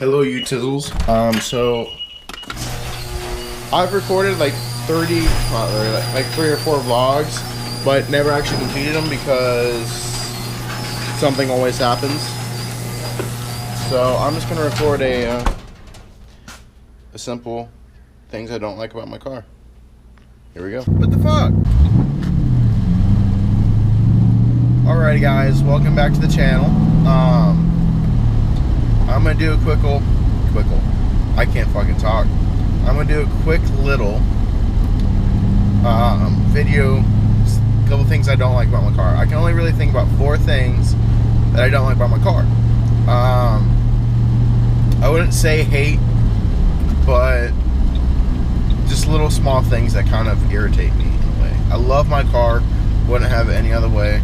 Hello, you tizzles. So I've recorded like 30, like 3 or 4 vlogs, but never actually completed them because something always happens. So I'm just gonna record a simple things I don't like about my car. Here we go. What the fuck? Alrighty, guys, welcome back to the channel. I'm gonna do a quickle. I can't fucking talk. I'm gonna do a quick little video. A couple things I don't like about my car. I can only really think about 4 things that I don't like about my car. I wouldn't say hate, but just little small things that kind of irritate me in a way. I love my car. Wouldn't have it any other way.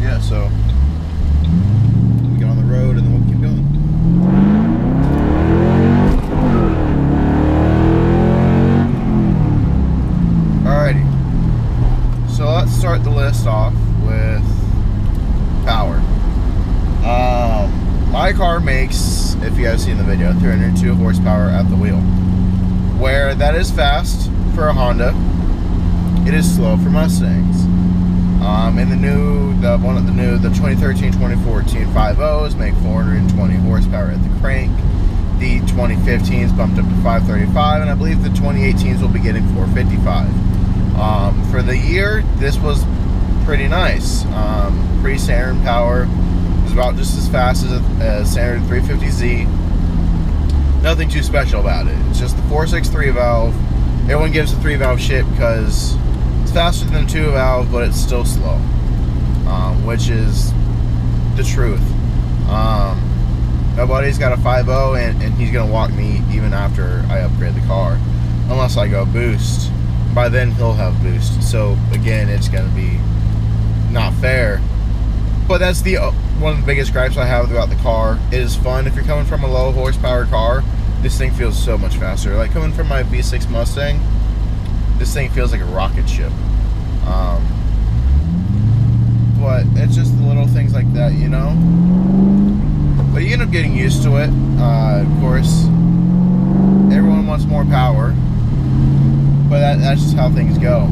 Yeah, so we get on the road and then we'll keep going. Alrighty, so let's start the list off with power. My car makes, if you guys seen the video, 302 horsepower at the wheel, where that is fast for a Honda. It is slow for Mustangs. And the 2013-2014 5.0s make 420 horsepower at the crank. The 2015s bumped up to 535, and I believe the 2018s will be getting 455. For the year, this was pretty nice. Pretty standard power. It was about just as fast as a standard 350Z. Nothing too special about it. It's just the 4.63 valve. Everyone gives the 3 valve shit because it's faster than the 2 valve, but it's still slow, which is the truth. My buddy's got a 5.0 and he's gonna walk me even after I upgrade the car, unless I go boost. By then he'll have boost, so again it's gonna be not fair. But that's the one of the biggest gripes I have about the car. It is fun if you're coming from a low horsepower car. This thing feels so much faster. Like coming from my V6 Mustang, this thing feels like a rocket ship. But it's just the little things like that, you know? But you end up getting used to it. Of course, everyone wants more power, but that's just how things go.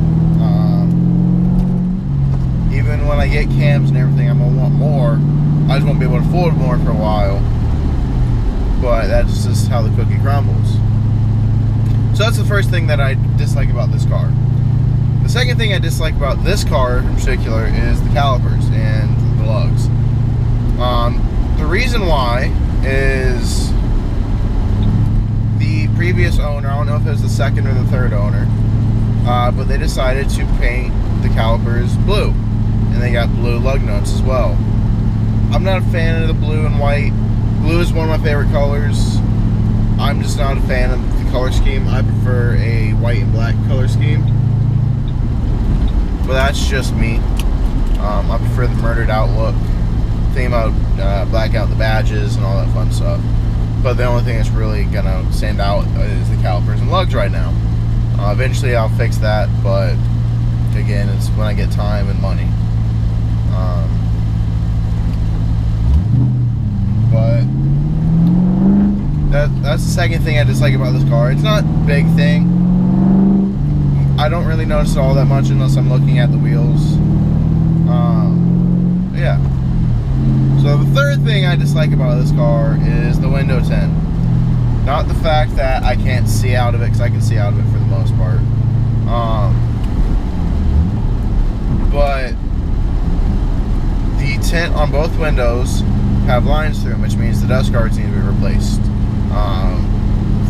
Even when I get cams and everything, I'm gonna want more. I just won't be able to afford more for a while. But that's just how the cookie crumbles. So that's the first thing that I dislike about this car. The second thing I dislike about this car in particular is the calipers and the lugs. The reason why is the previous owner, I don't know if it was the second or the third owner, but they decided to paint the calipers blue. And they got blue lug nuts as well. I'm not a fan of the blue and white. Blue is one of my favorite colors. I'm just not a fan of the color scheme. I prefer a white and black color scheme. But that's just me. I prefer the murdered out look. Thing about black out the badges and all that fun stuff. But the only thing that's really gonna stand out is the calipers and lugs right now. Eventually I'll fix that, but again, it's when I get time and money. But that's the second thing I dislike about this car. It's not a big thing. I don't really notice it all that much unless I'm looking at the wheels. Yeah. So the third thing I dislike about this car is the window tint. Not the fact that I can't see out of it, because I can see out of it for the most part. But the tint on both windows have lines through them, which means the dust guards need to be replaced.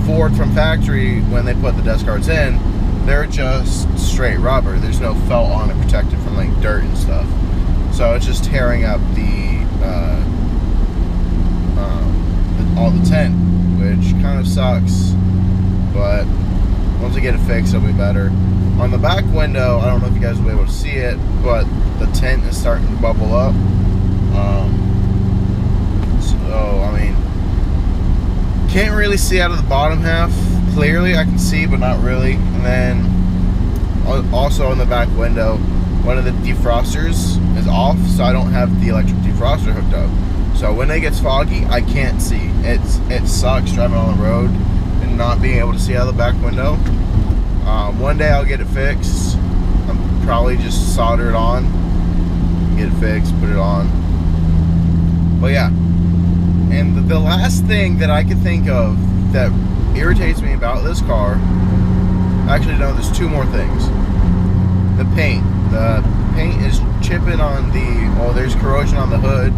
Ford from factory, when they put the dust guards in, they're just straight rubber. There's no felt on it protected from like dirt and stuff. So it's just tearing up all the tint, which kind of sucks. But once we get it fixed, it'll be better. On the back window, I don't know if you guys will be able to see it, but the tint is starting to bubble up. So, I mean, can't really see out of the bottom half. Clearly, I can see, but not really. And then, also on the back window, one of the defrosters is off, so I don't have the electric defroster hooked up. So when it gets foggy, I can't see. It sucks driving on the road and not being able to see out of the back window. One day I'll get it fixed. I'm probably just solder it on, get it fixed, put it on. But yeah, and the last thing that I could think of that irritates me about this car, actually no, there's two more things. The paint. The paint is chipping on there's corrosion on the hood.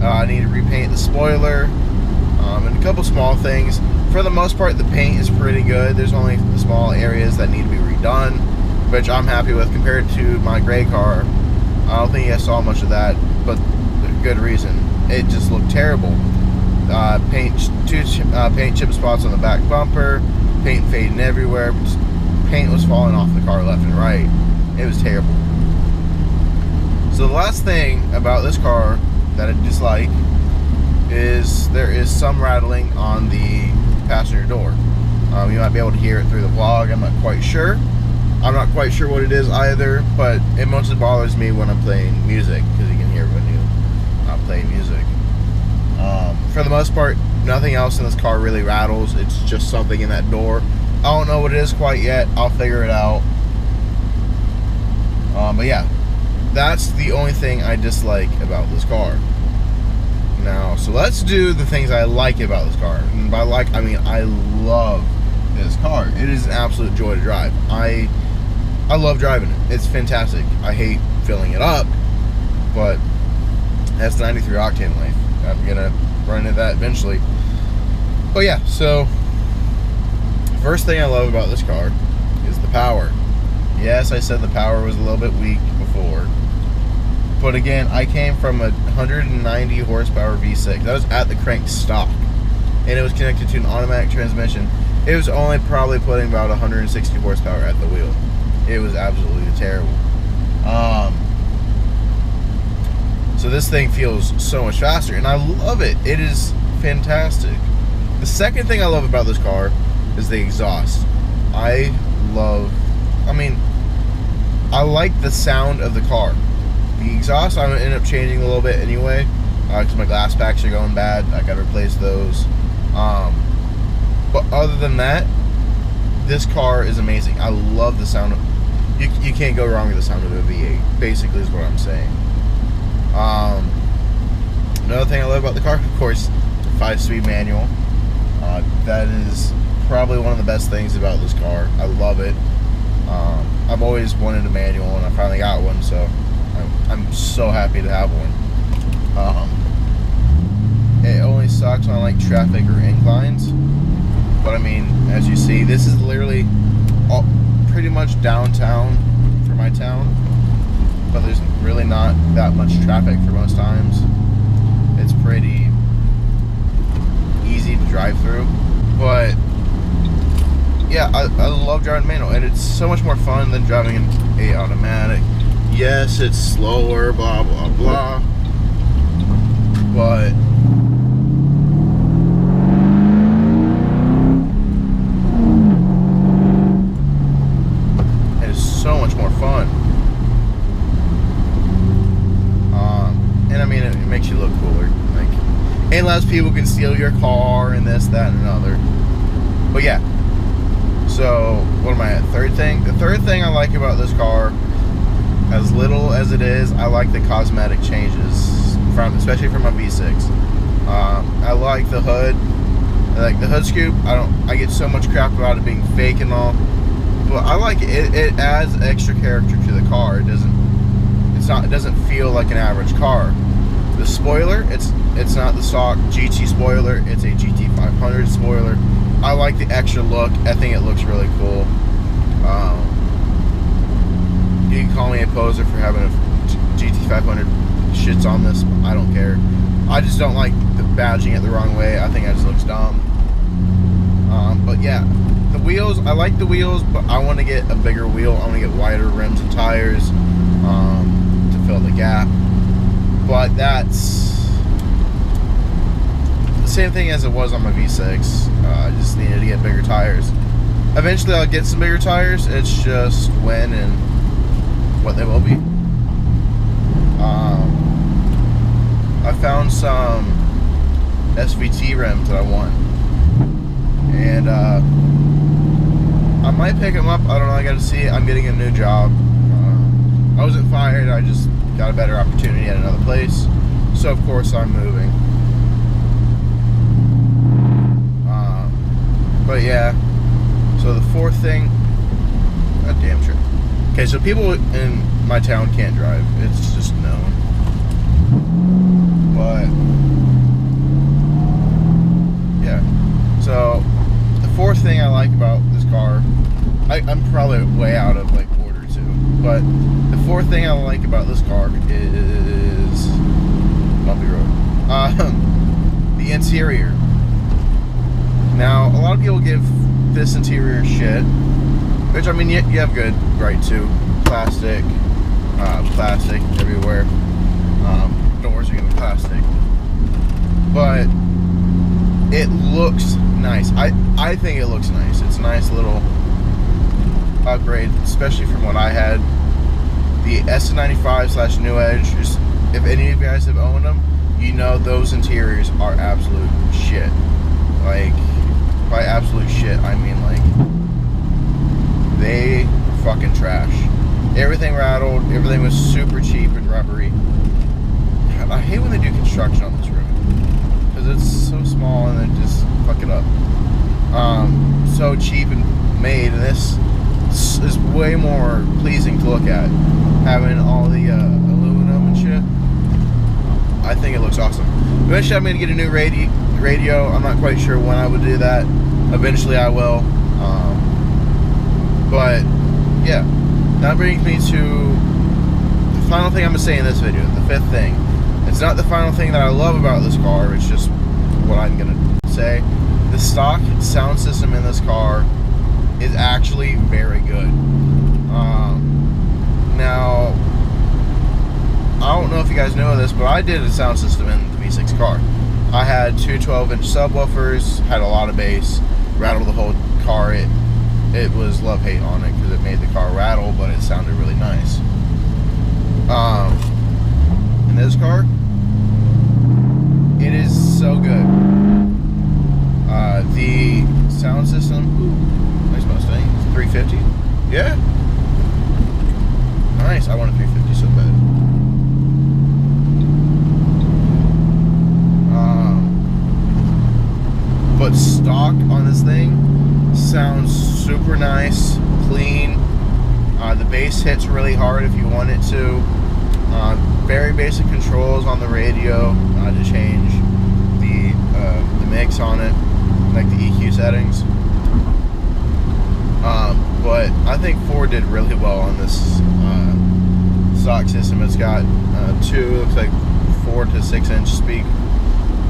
I need to repaint the spoiler, and a couple small things. For the most part, the paint is pretty good. There's only the small areas that need to be redone, which I'm happy with compared to my gray car. I don't think I saw much of that, but good reason. It just looked terrible. Paint chip spots on the back bumper, paint fading everywhere. Paint was falling off the car left and right. It was terrible. So the last thing about this car that I dislike is there is some rattling on the passenger door. You might be able to hear it through the vlog. I'm not quite sure. I'm not quite sure what it is either, but it mostly bothers me when I'm playing music, because you can hear it when you play music. For the most part, nothing else in this car really rattles. It's just something in that door. I don't know what it is quite yet. I'll figure it out. But yeah, that's the only thing I dislike about this car. Now, so let's do the things I like about this car. And by like, I mean I love this car. It is an absolute joy to drive. I love driving it. It's fantastic. I hate filling it up, but that's 93 octane life. I'm gonna run into that eventually. But yeah, so first thing I love about this car is the power. Yes, I said the power was a little bit weak before, but again, I came from a 190 horsepower V6. That was at the crank stock, and it was connected to an automatic transmission. It was only probably putting about 160 horsepower at the wheel. It was absolutely terrible. So this thing feels so much faster, and I love it. It is fantastic. The second thing I love about this car is the exhaust. I like the sound of the car. The exhaust I'm gonna end up changing a little bit anyway, because my glass packs are going bad. I gotta replace those. But other than that, this car is amazing. I love the sound of you can't go wrong with the sound of a V8, basically is what I'm saying. Another thing I love about the car, of course, 5-speed manual. That is probably one of the best things about this car. I love it. I've always wanted a manual, and I finally got one, so I'm so happy to have one. It only sucks when I like traffic or inclines, but I mean, as you see, this is literally pretty much downtown for my town, but there's really not that much traffic for most times. It's pretty easy to drive through, but yeah, I love driving manual, and it's so much more fun than driving an automatic. Yes, it's slower, blah blah blah, but it is so much more fun. And I mean, it makes you look cooler. Like, and less people can steal your car and this, that, and another. But yeah. So, what am I at? Third thing? The third thing I like about this car, as little as it is, I like the cosmetic changes, especially from my V6. I like the hood. I like the hood scoop. I get so much crap about it being fake and all, but I like it. It adds extra character to the car. It doesn't feel like an average car. The spoiler, it's not the stock GT spoiler. It's a GT 500 spoiler. I like the extra look. I think it looks really cool. You can call me a poser for having a GT 500 shits on this. I don't care. I just don't like the badging it the wrong way. I think it just looks dumb. But yeah, the wheels, I like the wheels, but I want to get a bigger wheel. I want to get wider rims and tires to fill the gap. But that's the same thing as it was on my V6. I just needed to get bigger tires. Eventually I'll get some bigger tires. It's just when and what they will be. I found some SVT rims that I want, and I might pick them up. I don't know. I got to see it. I'm getting a new job. I wasn't fired. I just got a better opportunity at another place, so of course I'm moving. But yeah. So the fourth thing. God damn sure. Okay, so people in my town can't drive. It's just known. But yeah. So the fourth thing I like about this car, I'm probably way out of like order too. But the fourth thing I like about this car is bumpy road. The interior. Now, a lot of people give this interior shit, which, I mean, you have good right to. Plastic everywhere. Doors are gonna be plastic, but it looks nice. I think it looks nice. It's a nice little upgrade, especially from what I had. The S95/New Edge. If any of you guys have owned them, you know those interiors are absolute shit. Like, by absolute shit, I mean like they were fucking trash. Everything rattled. Everything was super cheap and rubbery. God, I hate when they do construction on this road because it's so small and they just fuck it up. So cheap and made, and this is way more pleasing to look at. Having all the aluminum and shit, I think it looks awesome. Eventually, I'm gonna get a new radio. I'm not quite sure when I would do that. Eventually I will. But yeah, that brings me to the final thing I'm gonna say in this video, the fifth thing. It's not the final thing that I love about this car, it's just what I'm gonna say. The stock sound system in this car is actually very good. Now, I don't know if you guys know this, but I did a sound system in the V6 car. I had two 12-inch subwoofers, had a lot of bass, rattled the whole car. It was love-hate on it because it made the car rattle, but it sounded really nice. In this car, it is so good. The sound system, nice Mustang, 350. Yeah, nice. I want a 350 so bad. But stock on this thing sounds super nice, clean. The bass hits really hard if you want it to. Very basic controls on the radio to change the mix on it, like the EQ settings. But I think Ford did really well on this stock system. It's got two, looks like 4 to 6 inch speak.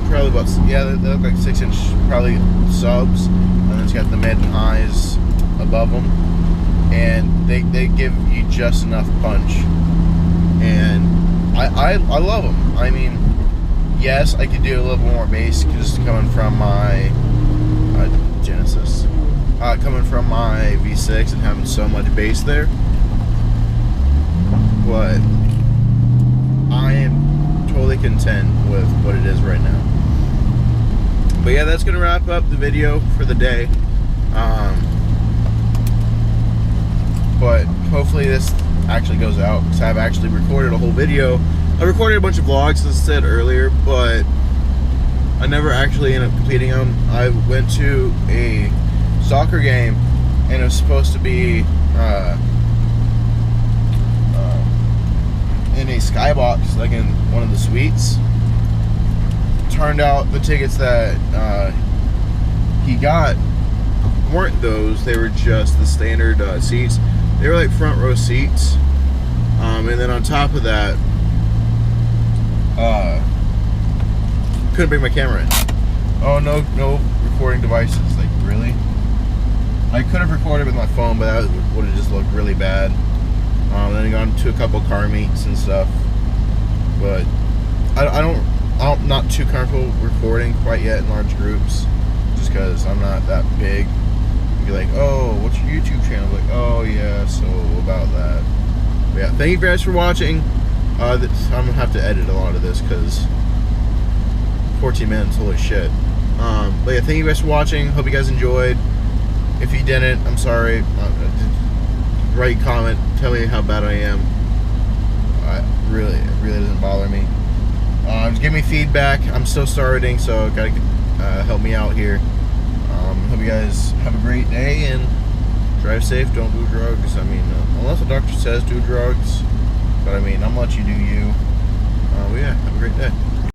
Probably about, yeah, they look like 6 inch probably subs, and then it's got the mid and highs above them, and they give you just enough punch, and I love them. I mean, yes, I could do a little bit more bass just coming from my Genesis, coming from my V6 and having so much bass there, but I am totally content with what it is right now. But yeah, that's gonna wrap up the video for the day. But hopefully this actually goes out, because I've actually recorded a whole video. I recorded a bunch of vlogs, as I said earlier, but I never actually ended up completing them. I went to a soccer game, and it was supposed to be in a skybox, like in one of the suites. Turned out the tickets that he got weren't those. They were just the standard seats. They were like front row seats, and then on top of that, couldn't bring my camera in. Oh, no recording devices. Like, really? I could have recorded with my phone, but that would have just looked really bad. Then I gone to a couple car meets and stuff, but I'm not too comfortable recording quite yet in large groups, just because I'm not that big. You'd be like, oh, what's your YouTube channel? Like, oh yeah, so about that. But yeah, thank you guys for watching. I'm gonna have to edit a lot of this because 14 minutes, holy shit. But yeah, thank you guys for watching. Hope you guys enjoyed. If you didn't, I'm sorry. Write a comment, tell me how bad I am. It really doesn't bother me. Just give me feedback. I'm still starting, so gotta help me out here. Hope you guys have a great day and drive safe. Don't do drugs. I mean, unless the doctor says do drugs. But I mean, I'm gonna let you do you. Yeah, have a great day.